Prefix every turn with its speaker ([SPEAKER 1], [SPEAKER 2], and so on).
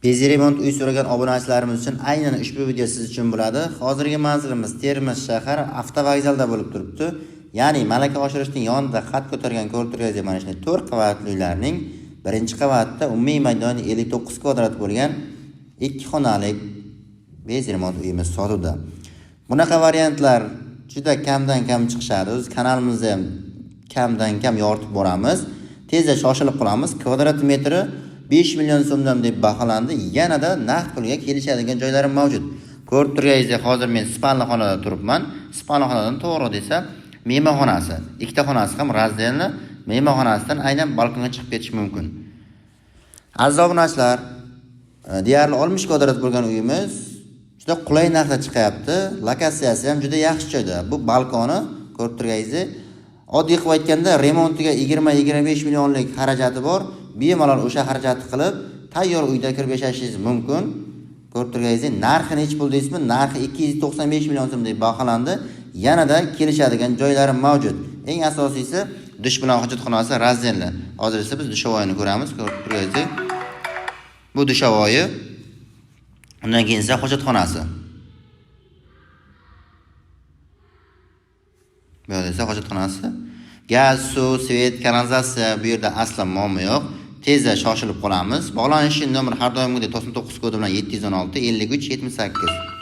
[SPEAKER 1] Beziremont uy so'ragan obunachilarimiz uchun aynan ushbu video siz uchun bo'ladi. Hozirgi manzilimiz Termiz shahar avtovokzalda bo'lib turibdi. Ya'ni malaka oshirishning yonida qad ko'targan ko'rib turganingizdek mana shunday 4 qavatli uylarning birinchi qavatida umumiy maydoni 59 kvadrat bo'lgan 2 xonalik bezremont uyimiz sotuvda. Bunaqa variantlar juda kamdan kam chiqishadi. Biz kanalimizda ham kamdan kam yoritib boramiz. Tezda shoshilib qolamiz. Kvadrat metri 5 million so'mdan deb baholandi. Yanada naqd pulga kelishadigan joylari mavjud. Ko'rib turganingizdek, hozir men spalni xonada turibman. Spalni xonadan to'g'ri desa, mehmonxonasi, ikkita xonasi ham razdelni, mehmonxonasidan aynan balkonga chiqib ketish mumkin. Aziz obunachilar, deyarli 60 kvadrat bo'lgan uyimiz juda qulay narxda chiqyapti. Lokatsiyasi ham juda yaxshi joyda. Bu balkoni ko'rib turganingizdek, oddiy qilib aytganda remontiga 20-25 millionlik xarajati bor. Bemalol o'sha xarajatni qilib, tayyor uyda kirib yashashingiz mumkin. Ko'rib turganingizdek, narxi necha pul deysizmi? Narxi 295 million so'm deb baholandi. Yanada kelishadigan joylari mavjud. Eng asosiysi dush bilan hojatxonasi razdelli. Hozir esa biz dushovoyini ko'ramiz. Ko'rib turganingizdek, bu dushovoyi. Undan keyin esa hojatxonasi. Bu yerda esa hojatxonasi. Gaz, suv, svet, kanalizatsiya bu yerda aslan muammo yo'q. Tezda shoshilib qolamiz. Bog'lanish nomeri har doimgidek 99 kodi bilan 716 53 78.